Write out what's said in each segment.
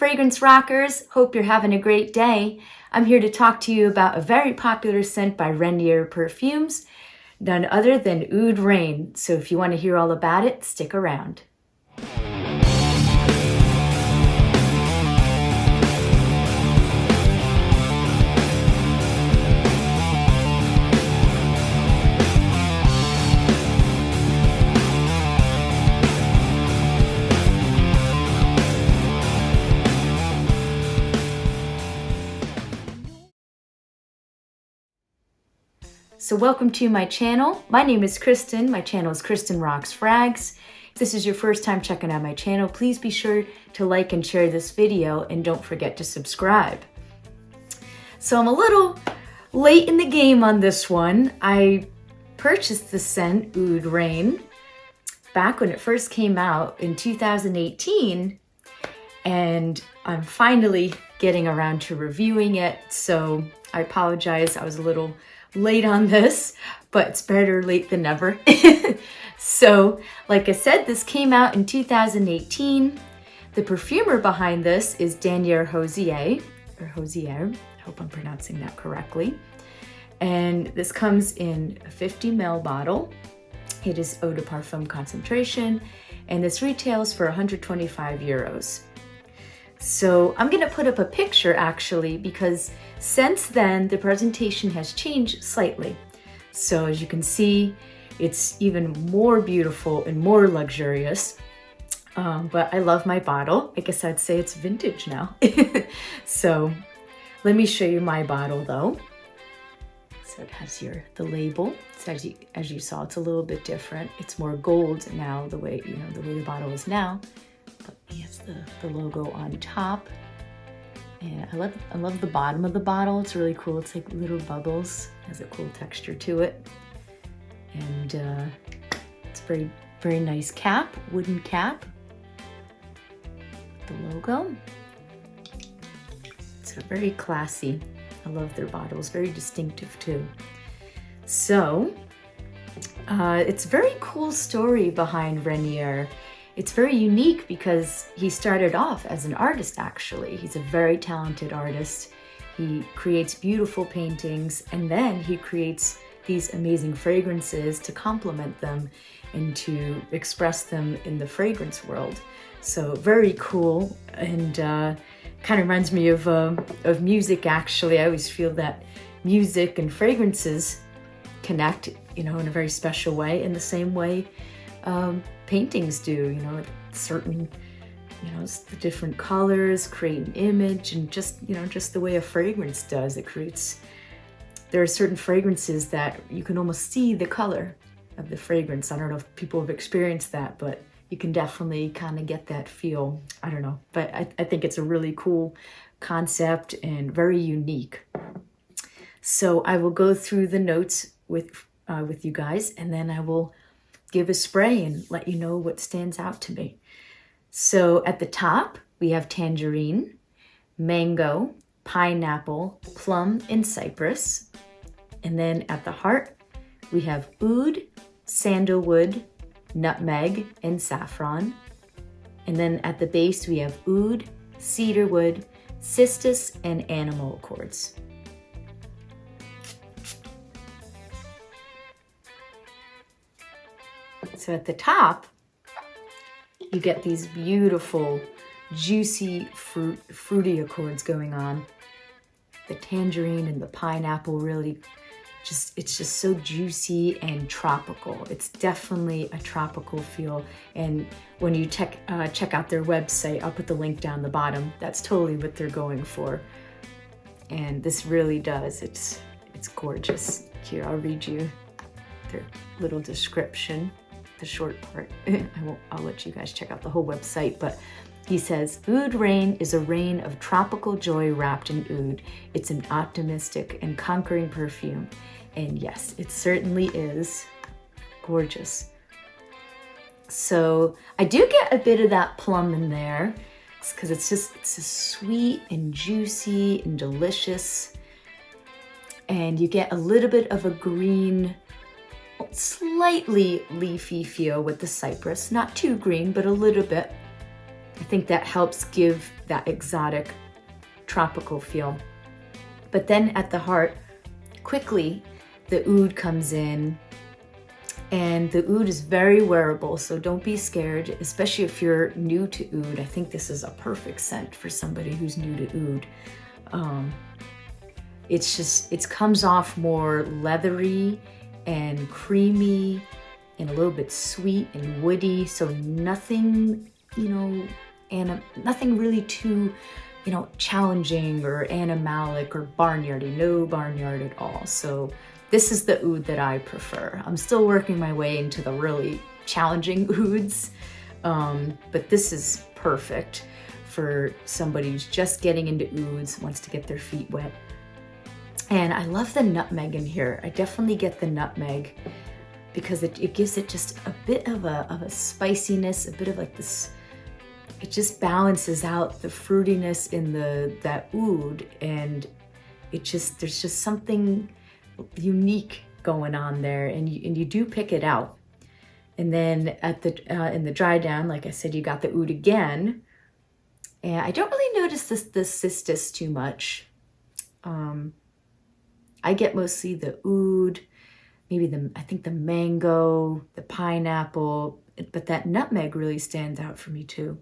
fragrance rockers. Hope you're having a great day. I'm here to talk to you about a very popular scent by Renier Perfumes, none other than Ood Rain. So if you want to hear all about it, stick around. So welcome to my channel. My name is Kristen. My channel is Kristen Rocks Frags. If this is your first time checking out my channel, please be sure to like and share this video, and don't forget to subscribe. So I'm a little late in the game on this one. I purchased the scent Ood Rain back when it first came out in 2018, and I'm finally getting around to reviewing it. So I apologize, I was a little late on this, but it's better late than never. So, like I said, this came out in 2018. The perfumer behind this is Daniel Hosier, I hope I'm pronouncing that correctly. And this comes in a 50 ml bottle. It is eau de parfum concentration, and this retails for 125 euros. So I'm gonna put up a picture actually, because since then the presentation has changed slightly. So as you can see, it's even more beautiful and more luxurious. But I love my bottle. I guess I'd say it's vintage now. So let me show you my bottle though. So it has the label. So as you saw, it's a little bit different. It's more gold now, the way the bottle is now. But it has the logo on top. And I love the bottom of the bottle. It's really cool. It's like little bubbles. It has a cool texture to it. And it's very, very nice cap, wooden cap. The logo. It's very classy. I love their bottles, very distinctive too. So it's a very cool story behind Renier. It's very unique because he started off as an artist actually. He's a very talented artist. He creates beautiful paintings, and then he creates these amazing fragrances to complement them and to express them in the fragrance world. So very cool, and kind of reminds me of music actually. I always feel that music and fragrances connect, in a very special way, in the same way paintings do, certain, the different colors create an image, and just the way a fragrance does, there are certain fragrances that you can almost see the color of the fragrance. I don't know if people have experienced that, but you can definitely kind of get that feel. I don't know, but I think it's a really cool concept and very unique. So I will go through the notes with you guys, and then I will give a spray and let you know what stands out to me. So at the top, we have tangerine, mango, pineapple, plum, and cypress. And then at the heart, we have oud, sandalwood, nutmeg, and saffron. And then at the base, we have oud, cedarwood, cistus, and animal accords. So at the top, you get these beautiful, juicy, fruity accords going on. The tangerine and the pineapple really it's just so juicy and tropical. It's definitely a tropical feel. And when you check out their website, I'll put the link down the bottom. That's totally what they're going for. And this really does. It's gorgeous. Here, I'll read you their little description. The short part. I'll let you guys check out the whole website, but he says, Ood Rain is a rain of tropical joy wrapped in oud. It's an optimistic and conquering perfume. And yes, it certainly is gorgeous. So I do get a bit of that plum in there, because it's just sweet and juicy and delicious. And you get a little bit of a green, slightly leafy feel with the cypress. Not too green, but a little bit. I think that helps give that exotic tropical feel. But then at the heart, quickly, the oud comes in, and the oud is very wearable, so don't be scared, especially if you're new to oud. I think this is a perfect scent for somebody who's new to oud. It comes off more leathery and creamy and a little bit sweet and woody, so nothing, nothing really too, challenging or animalic or barnyardy, no barnyard at all. So this is the oud that I prefer. I'm still working my way into the really challenging ouds, but this is perfect for somebody who's just getting into ouds, wants to get their feet wet. And I love the nutmeg in here. I definitely get the nutmeg because it gives it just a bit of a spiciness, a bit of like this. It just balances out the fruitiness in that oud, and there's just something unique going on there, and you do pick it out. And then at in the dry down, like I said, you got the oud again, and I don't really notice the cistus too much. I get mostly the oud, maybe I think the mango, the pineapple, but that nutmeg really stands out for me too.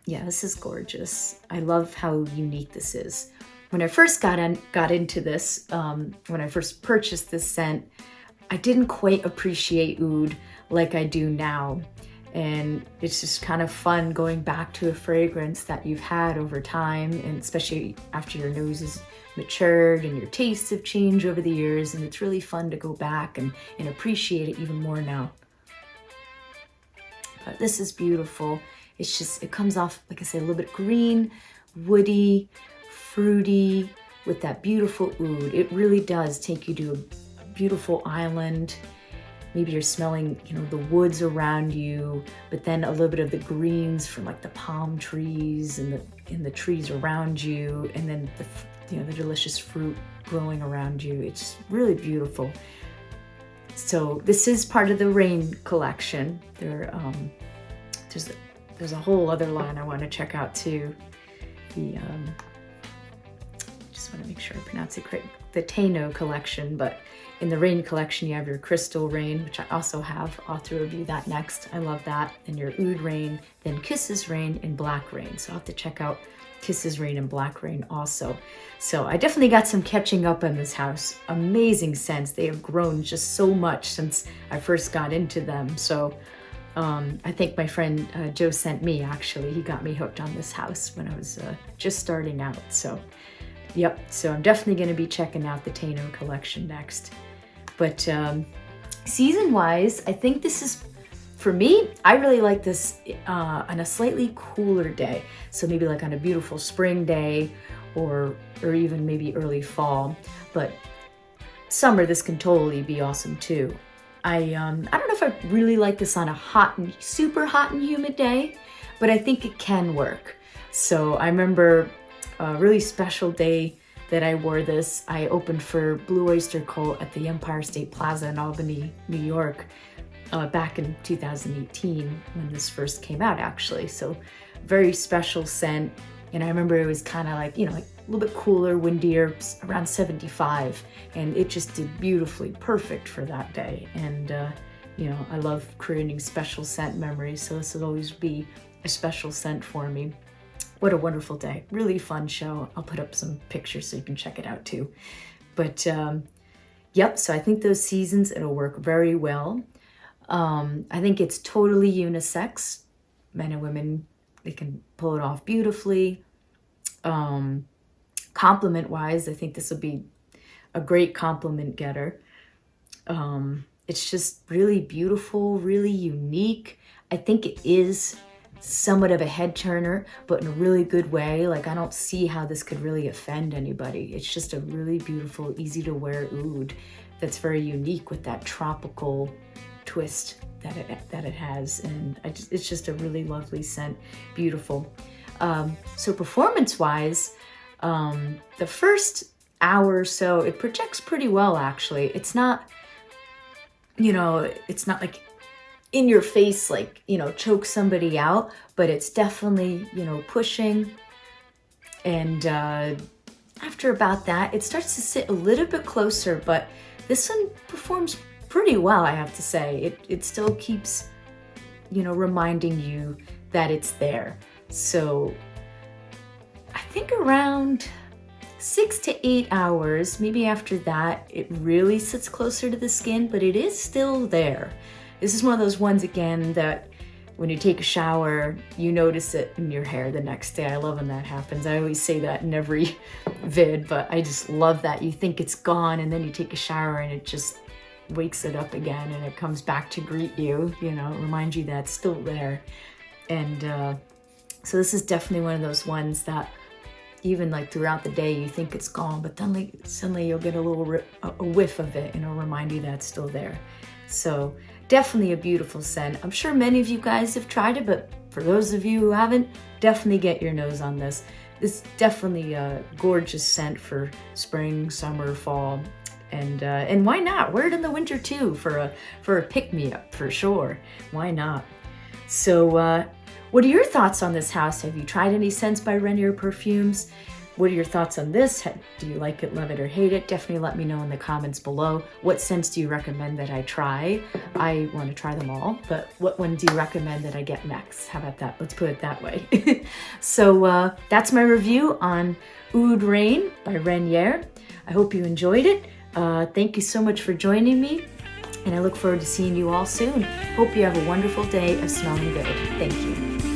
Yeah, this is gorgeous. I love how unique this is. When I first got into this, when I first purchased this scent, I didn't quite appreciate oud like I do now. And it's just kind of fun going back to a fragrance that you've had over time, and especially after your nose is matured and your tastes have changed over the years, and it's really fun to go back and appreciate it even more now. But this is beautiful. It comes off, like I said, a little bit green, woody, fruity, with that beautiful oud. It really does take you to a beautiful island. Maybe you're smelling, the woods around you, but then a little bit of the greens from like the palm trees and the trees around you, and then the delicious fruit growing around you. It's really beautiful. So this is part of the Rain collection. There's a whole other line I want to check out too. Just want to make sure I pronounce it correct. The Taino collection, but in the Rain collection, you have your Crystal Rain, which I also have. I'll have to review that next. I love that. Then your Ood Rain, then Kisses Rain, and Black Rain. So I'll have to check out Kisses Rain and Black Rain also. So I definitely got some catching up in this house. Amazing scents. They have grown just so much since I first got into them. So I think my friend Joe sent me, actually. He got me hooked on this house when I was just starting out. So, yep. So I'm definitely going to be checking out the Taino collection next. But season-wise, I think this is, for me, I really like this on a slightly cooler day. So maybe like on a beautiful spring day or even maybe early fall. But summer, this can totally be awesome too. I don't know if I really like this on a super hot and humid day, but I think it can work. So I remember a really special day that I wore this. I opened for Blue Oyster Cult at the Empire State Plaza in Albany, New York, back in 2018 when this first came out, actually. So very special scent. And I remember it was kind of like, like a little bit cooler, windier, around 75. And it just did beautifully, perfect for that day. And, I love creating special scent memories. So this will always be a special scent for me. What a wonderful day. Really fun show. I'll put up some pictures so you can check it out too. But, yep, so I think those seasons, it'll work very well. I think it's totally unisex. Men and women, they can pull it off beautifully. Compliment wise, I think this will be a great compliment getter. It's just really beautiful, really unique. I think it is somewhat of a head turner, but in a really good way. Like, I don't see how this could really offend anybody. It's just a really beautiful, easy to wear oud that's very unique with that tropical twist that it has. And it's just a really lovely scent, beautiful. So performance-wise, the first hour or so, it projects pretty well, actually. It's not, it's not like in your face, like, you know, choke somebody out, but it's definitely, you know, pushing. And after about that, it starts to sit a little bit closer, but this one performs pretty well, I have to say. It still keeps, you know, reminding you that it's there. So I think around 6 to 8 hours, maybe after that, it really sits closer to the skin, but it is still there. This is one of those ones, again, that when you take a shower, you notice it in your hair the next day. I love when that happens. I always say that in every vid, but I just love that. You think it's gone, and then you take a shower and it just wakes it up again, and it comes back to greet you, you know, remind you that it's still there. And so this is definitely one of those ones that even like throughout the day you think it's gone, but then like suddenly you'll get a little a whiff of it, and it'll remind you that it's still there. So definitely a beautiful scent. I'm sure many of you guys have tried it, but for those of you who haven't, definitely get your nose on this. It's definitely a gorgeous scent for spring, summer, fall. And why not? Wear it in the winter too for a pick-me-up, for sure. Why not? So what are your thoughts on this house? Have you tried any scents by Renier Perfumes? What are your thoughts on this? Do you like it, love it, or hate it? Definitely let me know in the comments below. What scents do you recommend that I try? I want to try them all, but what one do you recommend that I get next? How about that? Let's put it that way. So that's my review on Ood Rain by Renier. I hope you enjoyed it. Thank you so much for joining me, and I look forward to seeing you all soon. Hope you have a wonderful day of smelling good. Thank you.